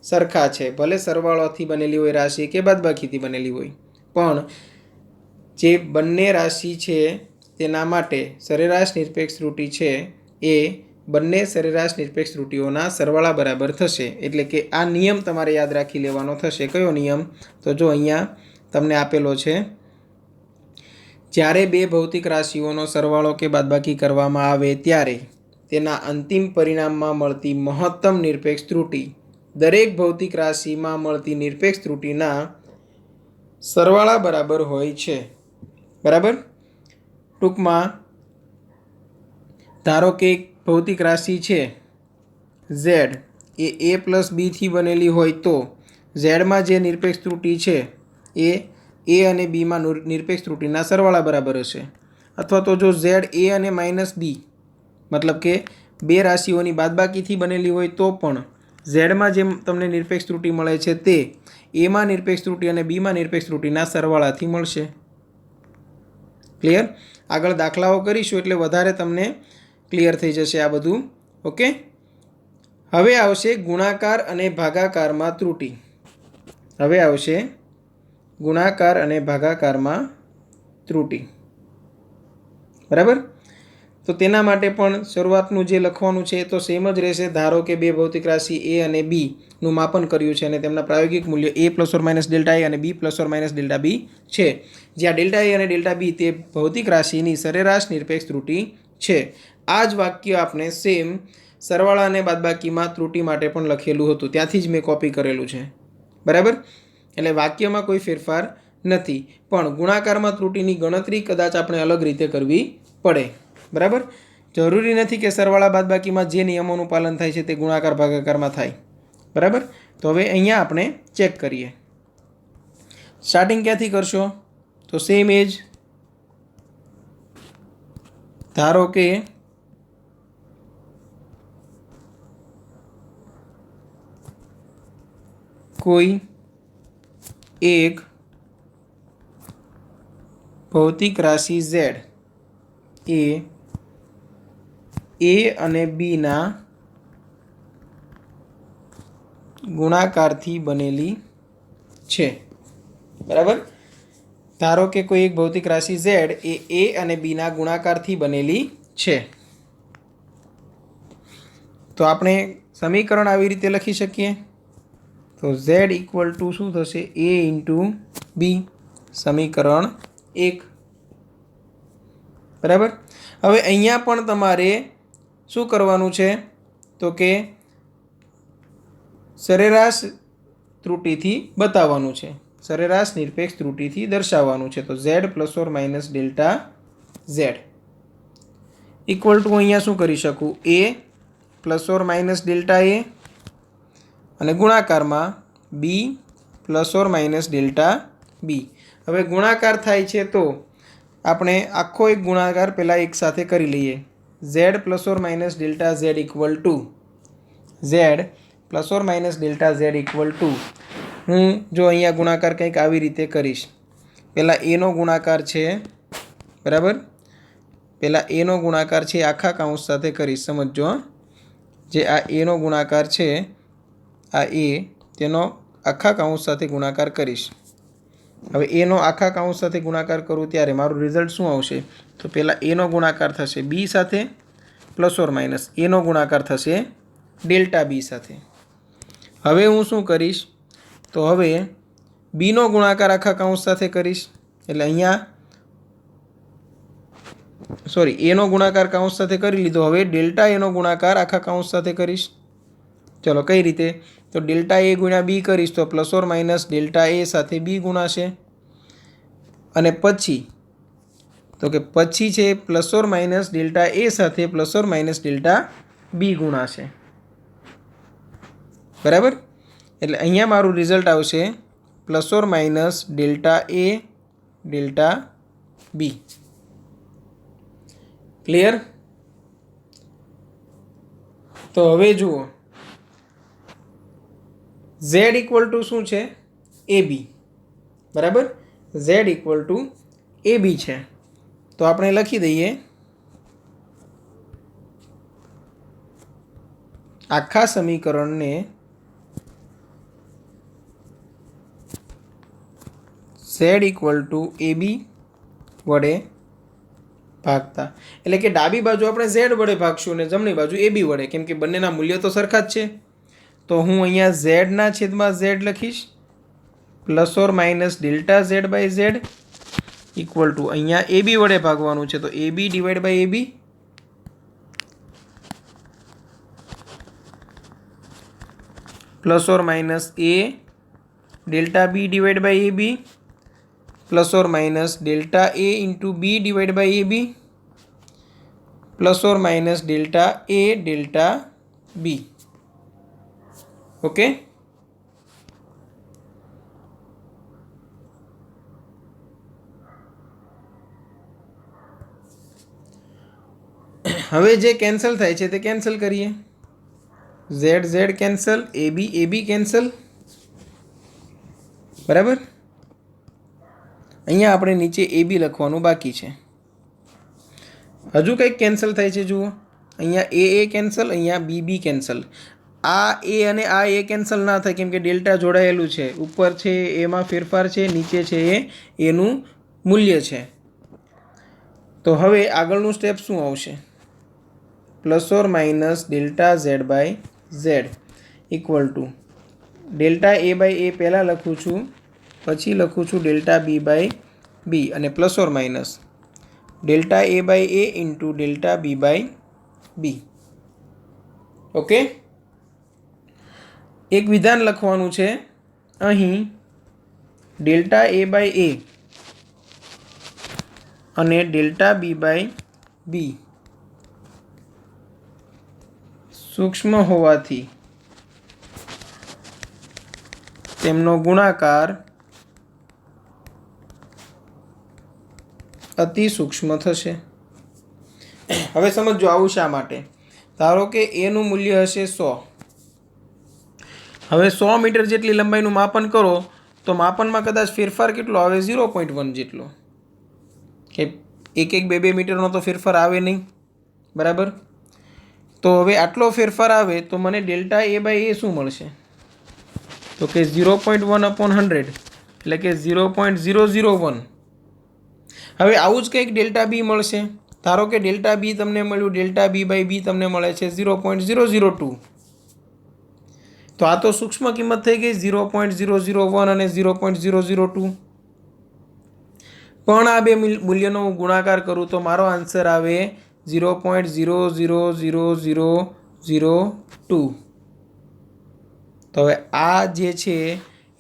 સરખા છે. ભલે સરવાળાથી બનેલી હોય રાશિ કે બાદબાકીથી બનેલી હોય, પણ જે બંને રાશિ છે તેના માટે સરેરાશ નિરપેક્ષ ત્રુટિ છે એ બંને સરેરાશ નિરપેક્ષ ત્રુટિઓના સરવાળા બરાબર થશે. એટલે કે આ નિયમ તમારે યાદ રાખી લેવાનો થશે. કયો નિયમ તો જો અહીંયા તમને આપેલો છે, જ્યારે બે ભૌતિક રાશિઓનો સરવાળો કે બાદબાકી કરવામાં આવે ત્યારે તેના અંતિમ પરિણામમાં મળતી મહત્તમ નિરપેક્ષ ત્રુટિ દરેક ભૌતિક રાશિમાં મળતી નિરપેક્ષ ત્રુટિના સરવાળા બરાબર હોય છે. બરાબર, ટૂંકમાં ધારો કે એક ભૌતિક રાશિ છે ઝેડ, એ એ પ્લસ બીથી બનેલી હોય તો ઝેડમાં જે નિરપેક્ષ ત્રુટિ છે એ એ અને બીમાં નિરપેક્ષ ત્રુટિના સરવાળા બરાબર હશે. અથવા તો જો ઝેડ એ અને માઇનસ બી મતલબ કે બે રાશિઓની બાદબાકીથી બનેલી હોય તો પણ ઝેડમાં જે તમને નિરપેક્ષ ત્રુટિ મળે છે તે એમાં નિરપેક્ષ ત્રુટિ અને બીમાં નિરપેક્ષ ત્રુટિના સરવાળાથી મળશે. ક્લિયર? આગળ દાખલાઓ કરીશું એટલે વધારે તમને ક્લિયર થઈ જશે આ બધું. ઓકે, હવે આવશે ગુણાકાર અને ભાગાકારમાં ત્રુટિ. હવે આવશે ગુણાકાર અને ભાગાકારમાં ત્રુટિ. બરાબર, તો તેના માટે પણ શરૂઆતનું જે લખવાનું છે એ તો સેમ જ રહેશે. ધારો કે બે ભૌતિક રાશિ એ અને બીનું માપન કર્યું છે અને તેમના પ્રાયોગિક મૂલ્ય a ± ડેલ્ટા a અને b ± ડેલ્ટા b છે, જ્યાં ડેલ્ટા a અને ડેલ્ટા b તે ભૌતિક રાશિની સરેરાશ નિરપેક્ષ ત્રુટિ છે. આ જ વાક્ય આપણે સેમ સરવાળા અને બાદબાકીમાં ત્રુટિ માટે પણ લખેલું હતું, ત્યાંથી જ મેં કોપી કરેલું છે. બરાબર? એટલે વાક્યમાં કોઈ ફેરફાર નથી, પણ ગુણાકારમાં ત્રુટિની ગણતરી કદાચ આપણે અલગ રીતે કરવી પડે. બરાબર? જરૂરી નથી કે સરવાળા બાદબાકીમાં જે નિયમોનું પાલન થાય છે તે ગુણાકાર ભાગાકારમાં થાય. બરાબર? તો હવે અહીંયા આપણે ચેક કરીએ. સ્ટાર્ટિંગ ક્યાંથી કરશો? તો સેમ એજ. ધારો કે કોઈ એક ભૌતિક રાશિ z એ a અને b ના ગુણાકારથી બનેલી છે. બરાબર? ધારો કે કોઈ એક ભૌતિક રાશિ z એ a અને b ના ગુણાકારથી બનેલી છે. તો આપણે સમીકરણ આવી રીતે લખી શકીએ. તો z = શું થશે? a × b, સમીકરણ 1. બરાબર? હવે અહીંયા પણ તમારે શું કરવાનું છે? તો કે સરેરાશ ત્રુટિથી બતાવવાનું છે, સરેરાશ નિરપેક્ષ ત્રુટિથી દર્શાવવાનું છે. તો z ± ડેલ્ટા z અહીંયા શું કરી શકું? a ± ડેલ્ટા a અને ગુણાકારમાં b ± ડેલ્ટા b. હવે ગુણાકાર થાય છે તો આપણે આખો એક ગુણાકાર પહેલાં એક સાથે કરી લઈએ. z ± delta z = z ± delta z = હું જો અહીંયા ગુણાકાર કંઈક આવી રીતે કરીશ. પહેલાં એનો ગુણાકાર છે. બરાબર? પહેલાં એનો ગુણાકાર છે આખા કૌંસ સાથે કરીશ. સમજો, જે આ એનો ગુણાકાર છે, આ એ, તેનો આખા કૌંસ સાથે ગુણાકાર કરીશ. હવે એનો આખા કૌંસ સાથે ગુણાકાર કરું ત્યારે મારું રિઝલ્ટ શું આવશે? તો પહેલાં એનો ગુણાકાર થશે b સાથે ± એનો ગુણાકાર થશે ડેલ્ટા b સાથે. હવે હું શું કરીશ? તો હવે બીનો ગુણાકાર આખા કૌંસ સાથે કરીશ. એટલે અહીંયા એનો ગુણાકાર કૌંસ સાથે કરી લીધો. હવે ડેલ્ટા એનો ગુણાકાર આખા કૌંસ સાથે કરીશ. ચલો, કઈ રીતે? તો ડેલ્ટા a × b કરીશ તો ± ડેલ્ટા a સાથે b ગુણાશે. અને પછી તો કે પછી છે ± ડેલ્ટા a સાથે ± ડેલ્ટા b ગુણાશે. બરાબર? એટલે અહીંયા મારું રિઝલ્ટ આવશે ± delta a delta b. Clear? તો હવે જુઓ, z = શું છે? ab. બરાબર? z = ab છે. તો આપણે લખી દઈએ આખા સમીકરણને z = ab વડે ભાગતા. એટલે કે ડાબી બાજુ આપણે z વડે ભાગશું અને જમણી બાજુ ab વડે, કેમ કે બંનેના મૂલ્યો તો સરખા જ છે. તો હું અહીંયા z ના છેદમાં z લખીશ ± ડેલ્ટા z/z = અહીંયા ab વડે ભાગવાનું છે તો ab / ab ± a delta b / ab ± delta a × b / ab ± delta a delta b. Okay? હવે જે કેન્સલ થાય છે તે કેન્સલ કરીએ. z cancel, ab cancel. બરાબર? અહીંયા આપણે નીચે ab લખવાનું બાકી છે. હજુ કંઈક કેન્સલ થાય છે. જુઓ, અહીંયા a કેન્સલ, અહીંયા bb કેન્સલ. આ a અને આ a કેન્સલ ના થાય કેમ કે ડેલ્ટા જોડાયેલું છે. ઉપર છે એમાં ફેરફાર છે, નીચે છે એ એનું મૂલ્ય છે. તો હવે આગળનું સ્ટેપ શું આવશે? Plus or minus delta Z by Z equal to delta A by એ પહેલાં લખું છું, પછી લખું છું ડેલ્ટા બી બાય બી અને plus or minus delta A by A into delta B by B. Okay, એક વિધાન લખવાનું છે અહીં ડેલ્ટા એ બાય એ અને ડેલ્ટા બી બાય બી સૂક્ષ્મ હોવાથી તેમનો ગુણાકાર અતિ સૂક્ષ્મ થશે. હવે સમજો આવું શા માટે. ધારો કે એનું મૂલ્ય હશે 100. હવે 100 મીટર જેટલી લંબાઈનું માપન કરો તો માપનમાં કદાચ ફેરફાર કેટલો આવે? 0.1 જેટલો, કે 1-2 મીટરનો તો ફેરફાર આવે નહીં, બરાબર. તો હવે આટલો ફેરફાર આવે તો મને ડેલ્ટા એ બાય એ શું મળશે? તો કે 0.1/100 એટલે કે 0.001. હવે આવું જ કંઈક ડેલ્ટા બી મળશે. ધારો કે ડેલ્ટા બી તમને મળ્યું, ડેલ્ટા બી બાય બી તમને મળે છે 0.002. તો આ તો સૂક્ષ્મ કિંમત થઈ ગઈ 0.001 અને 0.002. પણ આ બે મૂલ્યનો હું ગુણાકાર કરું તો મારો આન્સર આવે 0.0000002. તો હવે આ જે છે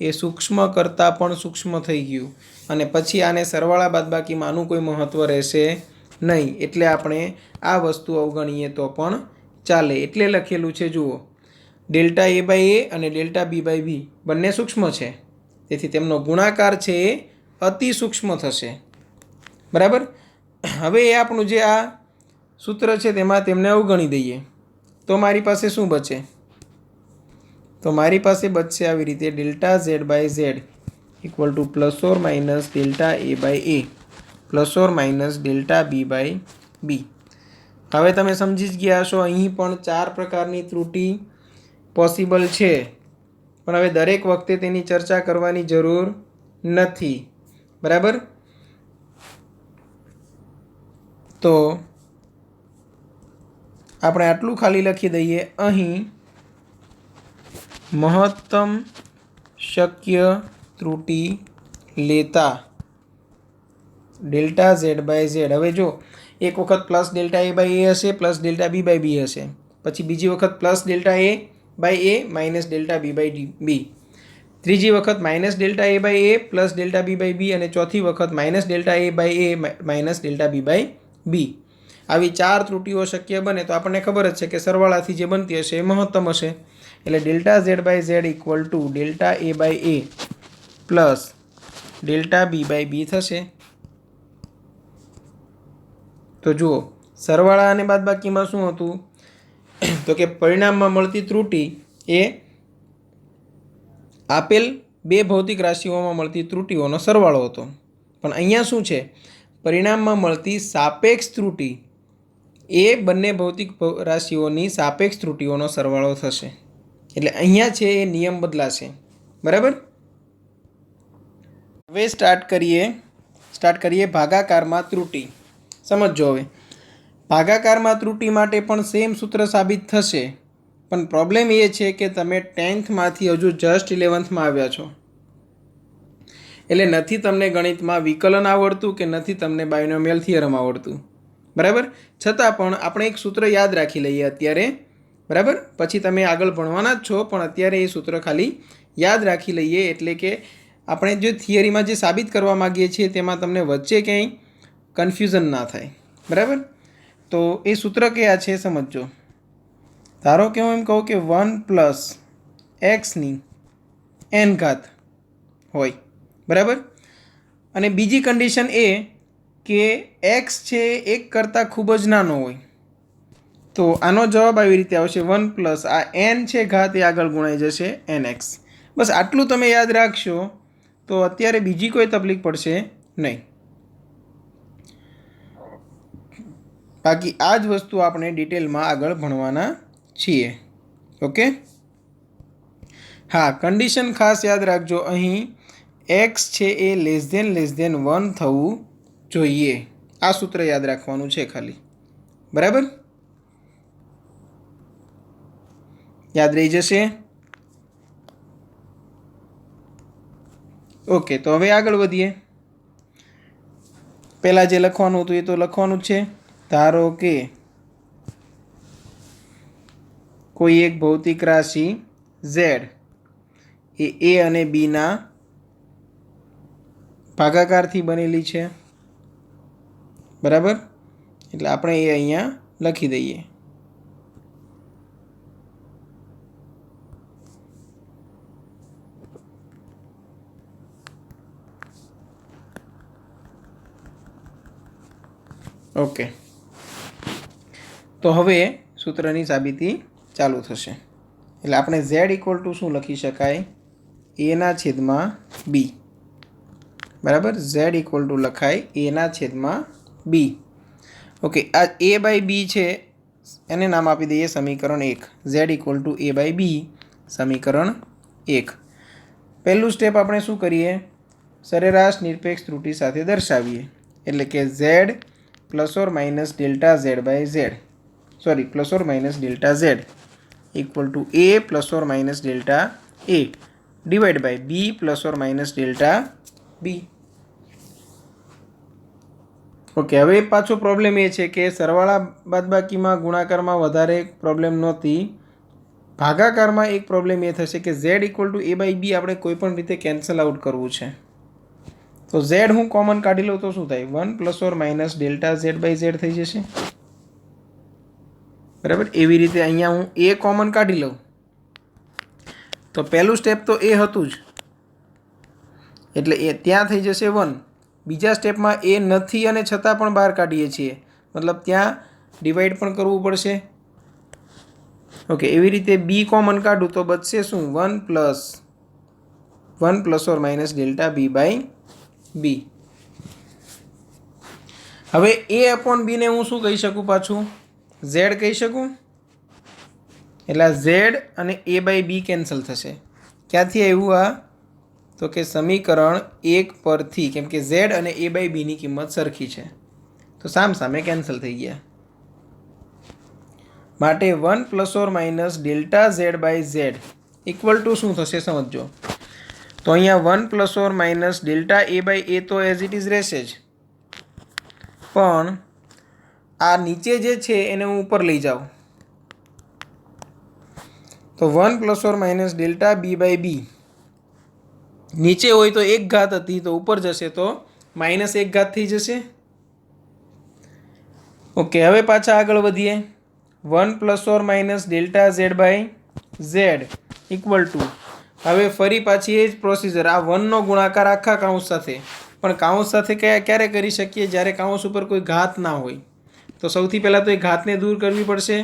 એ સૂક્ષ્મ કરતાં પણ સૂક્ષ્મ થઈ ગયું અને પછી આને સરવાળા બાદબાકીમાં આનું કોઈ મહત્ત્વ રહેશે નહીં, એટલે આપણે આ વસ્તુ અવગણીએ તો પણ ચાલે. એટલે લખેલું છે જુઓ, ડેલ્ટા એ બાય એ અને ડેલ્ટા બી બાય બી બંને સૂક્ષ્મ છે, તેથી તેમનો ગુણાકાર છે એ અતિ સૂક્ષ્મ થશે, બરાબર. હવે એ આપણું જે આ સૂત્ર છે તેમાં તેમને અવગણી દઈએ તો મારી પાસે શું બચે? તો મારી પાસે બચશે આવી રીતે delta Z by Z equal to plus or minus delta A by A plus or minus delta B by બી. હવે તમે સમજી જ ગયા છો, અહીં પણ 4 પ્રકારની ત્રુટિ પોસિબલ છે, પણ હવે દરેક વખતે તેની ચર્ચા કરવાની જરૂર નથી, બરાબર. તો આપણે આટલું ખાલી લખી દઈએ, અહીં મહત્તમ શક્ય ત્રુટિ લેતા ડેલ્ટા ઝેડ બાય ઝેડ. હવે જો એક વખત plus delta A by A હશે, plus delta B by B હશે, પછી બીજી વખત plus delta A by A minus delta B by B, ત્રીજી વખત minus delta A by A plus delta B by B અને ચોથી વખત minus delta A by A minus delta B by B. આવી 4 ત્રુટિઓ શક્ય બને તો આપણને ખબર જ છે કે સરવાળાથી જે બનતી હશે એ મહત્તમ હશે. એટલે delta Z by Z equal to delta A by A plus delta B by B થશે. તો જુઓ, સરવાળા અને બાદબાકીમાં શું હતું? તો કે પરિણામમાં મળતી ત્રુટિ એ આપેલ બે ભૌતિક રાશિઓમાં મળતી ત્રુટિઓનો સરવાળો હતો. પણ અહીંયા શું છે? પરિણામમાં મળતી સાપેક્ષ ત્રુટિ એ બંને ભૌતિક રાશિઓની સાપેક્ષ ત્રુટિઓનો સરવાળો થશે. એટલે અહીંયા છે એ નિયમ બદલાશે, બરાબર. હવે સ્ટાર્ટ કરીએ ભાગાકારમાં ત્રુટિ. સમજો હવે ભાગાકારમાં ત્રુટિ માટે પણ સેમ સૂત્ર સાબિત થશે, પણ પ્રોબ્લેમ એ છે કે તમે 10થમાંથી હજુ જસ્ટ 11થમાં આવ્યા છો, એટલે નથી તમને ગણિતમાં વિકલન આવડતું કે નથી તમને બાયનોમિયલ થિયરમ આવડતું, બરાબર. છતાં પણ આપણે એક સૂત્ર યાદ રાખી લઈએ અત્યારે, બરાબર. પછી તમે આગળ ભણવાના જ છો, પણ અત્યારે એ સૂત્ર ખાલી યાદ રાખી લઈએ, એટલે કે આપણે જે થિયરીમાં જે સાબિત કરવા માગીએ છીએ તેમાં તમને વચ્ચે ક્યાંય કન્ફ્યુઝન ના થાય, બરાબર. તો એ સૂત્ર કયા છે સમજો. ધારો કે હું એમ કહું કે 1+x⁴ હોય, બરાબર. અને બીજી કન્ડિશન એ કે x છે 1 કરતાં ખૂબ જ નાનો હોય, તો આનો જવાબ આવી રીતે આવશે 1+ આ n છે ઘાત એ આગળ ગુણાઈ જશે nx. બસ આટલું તમે યાદ રાખશો તો અત્યારે બીજી કોઈ તકલીફ પડશે નહીં. બાકી આ જ વસ્તુ આપણે ડિટેલમાં આગળ ભણવાના છીએ. ઓકે, હા, કન્ડિશન ખાસ યાદ રાખજો, અહીં x છે એ <<1 થવું જોઈએ. આ સૂત્ર યાદ રાખવાનું છે ખાલી, બરાબર. યાદ રહી જશે? ઓકે, તો હવે આગળ વધીએ. પહેલાં જે લખવાનું હતું એ તો લખવાનું જ છે. ધારો કે કોઈ એક ભૌતિક રાશિ ઝેડ એ એ અને બીના ભાગાકારથી બનેલી છે, બરાબર? એટલે આપણે એ અહીંયા લખી દઈએ. ઓકે, તો હવે સૂત્રની સાબિતી ચાલુ થશે. એટલે આપણે ઝેડ ઇક્વલ ટુ શું લખી શકાય? એના છેદમાં બી, બરાબર? ઝેડ ઇક્વલ ટુ લખાય એના છેદમાં બી. ઓકે, આ એ બાય બી છે, એને નામ આપી દઈએ સમીકરણ 1. Z equal to A by B, સમીકરણ 1. પહેલું સ્ટેપ આપણે શું કરીએ? સરેરાશ નિરપેક્ષ ત્રુટિ સાથે દર્શાવીએ. એટલે કે Z plus or minus delta Z by Z, sorry, plus or minus delta Z equal to A plus or minus delta A divide by B plus or minus delta B. Okay, હવે પાછો પ્રોબ્લેમ એ છે કે સરવાળા બાદબાકીમાં ગુણાકારમાં વધારે પ્રોબ્લેમ નહોતી, ભાગાકારમાં એક પ્રોબ્લેમ એ થશે કે Z equal to A by B આપણે કોઈ પણ રીતે કેન્સલ આઉટ કરવું છે. તો ઝેડ હું કોમન કાઢી લઉં તો શું થાય? 1 plus or minus delta Z by Z થઈ જશે, બરાબર? એવી રીતે અહીંયા હું એ કોમન કાઢી લઉં તો પહેલું સ્ટેપ તો એ હતું જ, એટલે એ ત્યાં થઈ જશે 1. બીજા સ્ટેપમાં એ નથી અને છતાં પણ બહાર કાઢીએ છીએ, મતલબ ત્યાં ડિવાઈડ પણ કરવું પડશે. ઓકે, એવી રીતે બી કોમન કાઢું તો બચશે શું? 1 plus or minus delta B by બી. હવે એ અપોન બીને હું શું કહી શકું? પાછું ઝેડ કહી શકું. એટલે ઝેડ અને એ બાય બી કેન્સલ થશે. ક્યાંથી આવ્યું આ? તો કે સમીકરણ 1 પરથી, કેમ કે ઝેડ અને એ બાય બીની કિંમત સરખી છે, તો સામે કેન્સલ થઈ ગયા. માટે 1 plus or minus delta Z by Z equal to શું થશે સમજો. તો અહીંયા 1 plus or minus delta A by A તો એઝ ઇટ ઇઝ રહેશે જ, પણ આ નીચે જે છે એને હું ઉપર લઈ જાઉં તો 1 plus or minus delta B by B નીચે હોય તો 1 ઘાત હતી, તો ઉપર જશે તો -1 ઘાત થઈ જશે. ઓકે, હવે પાછા આગળ વધીએ. 1 plus or minus delta Z by Z equal to, હવે ફરી પાછી એ જ પ્રોસીજર, આ 1નો ગુણાકાર આખા કાઉન્સ સાથે. પણ કાઉન્સ સાથે ક્યારે કરી શકીએ? જ્યારે કાઉન્સ ઉપર કોઈ ઘાત ના હોય. તો સૌથી પહેલાં તો એ ઘાતને દૂર કરવી પડશે.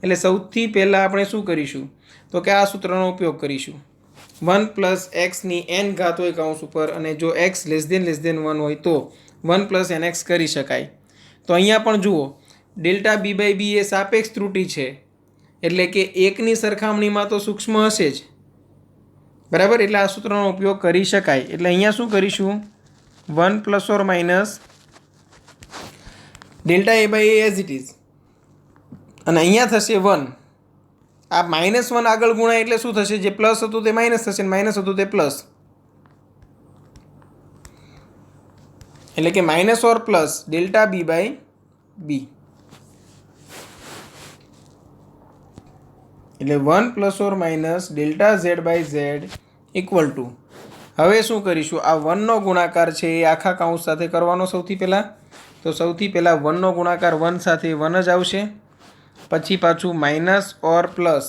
એટલે સૌથી પહેલાં આપણે શું કરીશું? તો કે આ સૂત્રનો ઉપયોગ કરીશું. 1 પ્લસ એક્સની n ઘાત હોય કાઉન્સ ઉપર, અને જો x લેસ દેન 1 હોય તો 1 પ્લસ nx કરી શકાય. તો અહીંયા પણ જુઓ, ડેલ્ટા બી બાય બી એ સાપેક્ષ ત્રુટિ છે, એટલે કે 1ની સરખામણીમાં તો સૂક્ષ્મ હશે જ, બરાબર? એટલે આ સૂત્રનો ઉપયોગ કરી શકાય. એટલે અહીંયા શું કરીશું? 1 plus or minus delta A by A as it is, અને અહીંયા થશે 1. આ -1 આગળ ગુણાય એટલે શું થશે? જે પ્લસ હતું તે માઇનસ થશે, માઇનસ હતું તે પ્લસ. એટલે કે minus or plus delta B by B. એટલે 1 plus or minus delta Z by Z equal to, હવે શું કરીશું? આ 1નો ગુણાકાર છે એ આખા કાઉન્સ સાથે કરવાનો સૌથી પહેલાં. તો સૌથી પહેલાં 1નો ગુણાકાર 1 સાથે 1 જ આવશે, પછી પાછું minus or plus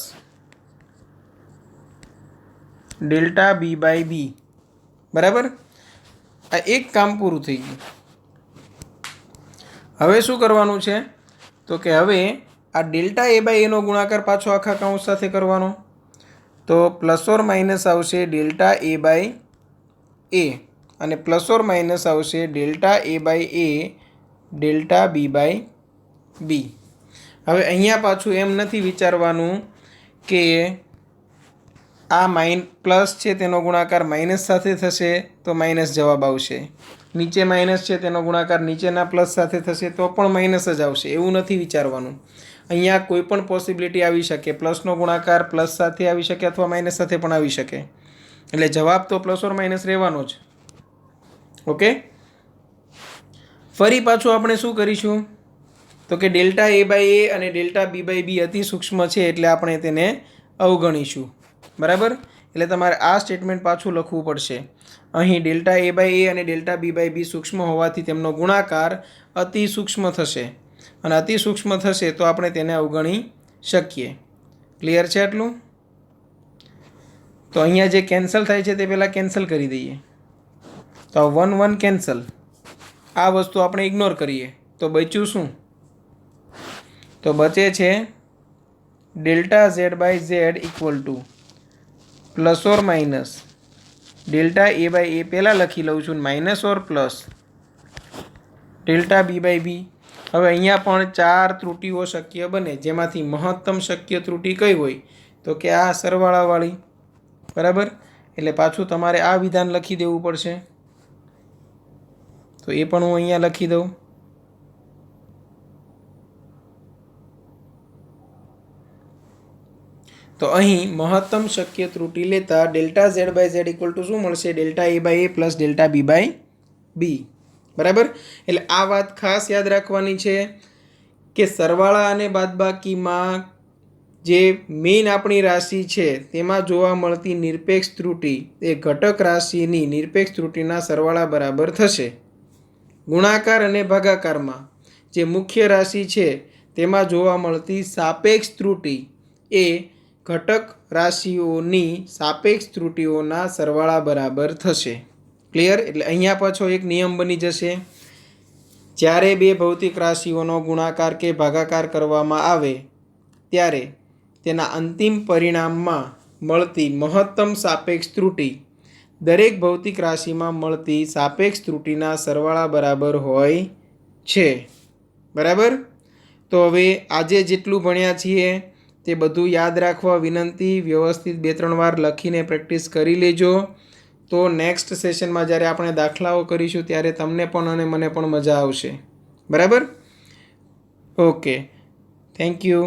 delta B by B, બરાબર? આ એક કામ પૂરું થઈ ગયું. હવે શું કરવાનું છે? તો કે હવે આ ડેલ્ટા એ બાય એનો ગુણાકાર પાછો આખા કાઉન્સ સાથે કરવાનો. તો પ્લસ ઓર માઇનસ આવશે ડેલ્ટા એ બાય એ, અને પ્લસ ઓર માઇનસ આવશે delta A by A delta B by બી. હવે અહીંયા પાછું એમ નથી વિચારવાનું કે આ પ્લસ છે તેનો ગુણાકાર માઇનસ સાથે થશે તો માઇનસ જવાબ આવશે, નીચે માઇનસ છે તેનો ગુણાકાર નીચેના પ્લસ સાથે થશે તો પણ માઇનસ જ આવશે, એવું નથી વિચારવાનું. અહીંયા કોઈ પણ પોસિબિલિટી આવી શકે, પ્લસનો ગુણાકાર પ્લસ સાથે આવી શકે અથવા માઇનસ સાથે પણ આવી શકે, એટલે જવાબ તો પ્લસ ઓર માઇનસ રહેવાનો જ. ઓકે, ફરી પાછું આપણે શું કરીશું તો કે ડેલ્ટા એ બાય એ અને ડેલ્ટા બી બાય બી અતિ સૂક્ષ્મ છે એટલે આપણે તેને અવગણીશું. બરાબર, એટલે તમારે આ સ્ટેટમેન્ટ પાછું લખવું પડશે. અહીં ડેલ્ટા એ બાય એ અને ડેલ્ટા બી બાય બી સૂક્ષ્મ હોવાથી તેમનો ગુણાકાર અતિ સૂક્ષ્મ થશે, અને અતિ સૂક્ષ્મ થશે તો આપણે તેને અવગણી શકીએ. ક્લિયર છે આટલું? તો અહીંયા જે કેન્સલ થાય છે તે પહેલાં કેન્સલ કરી દઈએ. તો 1 1 કેન્સલ, આ વસ્તુ આપણે ઇગ્નોર કરીએ તો બચ્યું શું? તો બચે છે delta Z by Z equal to plus or minus delta A by એ પહેલાં લખી લઉં છું, minus or plus delta B by બી. હવે અહીંયા પણ 4 ત્રુટીઓ શક્ય બને, જેમાંથી મહત્તમ શક્ય ત્રુટી કઈ હોય તો કે આ સરવાળાવાળી. બરાબર, એટલે પાછું તમારે આ વિધાન લખી દેવું પડશે. તો એ પણ હું અહીંયા લખી દઉં. તો અહીં મહત્તમ શક્ય ત્રુટી લેતા delta Z by Z equal to શું મળશે? Delta A by A plus delta B by B. બરાબર, એટલે આ વાત ખાસ યાદ રાખવાની છે કે સરવાળા અને બાદબાકીમાં જે મેઇન આપણી રાશિ છે તેમાં જોવા મળતી નિરપેક્ષ ત્રુટી એ ઘટક રાશિની નિરપેક્ષ ત્રુટીના સરવાળા બરાબર થશે. ગુણાકાર અને ભાગાકારમાં જે મુખ્ય રાશિ છે તેમાં જોવા મળતી સાપેક્ષ ત્રુટી એ ઘટક રાશિઓની સાપેક્ષ ત્રુટીઓના સરવાળા બરાબર થશે. ક્લિયર? એટલે અહીંયા પાછો એક નિયમ બની જશે, જ્યારે બે ભૌતિક રાશિઓનો ગુણાકાર કે ભાગાકાર કરવામાં આવે ત્યારે તેના અંતિમ પરિણામમાં મળતી મહત્તમ સાપેક્ષ ત્રુટી દરેક ભૌતિક રાશિમાં મળતી સાપેક્ષ ત્રુટીના સરવાળા બરાબર હોય છે. બરાબર, તો હવે આજે જેટલું ભણ્યા છીએ તે બધું યાદ રાખવા વિનંતી. વ્યવસ્થિત 2-3 વાર લખીને પ્રેક્ટિસ કરી લેજો. તો નેક્સ્ટ સેશનમાં જ્યારે આપણે દાખલાઓ કરીશું ત્યારે તમને પણ અને મને પણ મજા આવશે. બરાબર, ઓકે, થેન્ક યુ.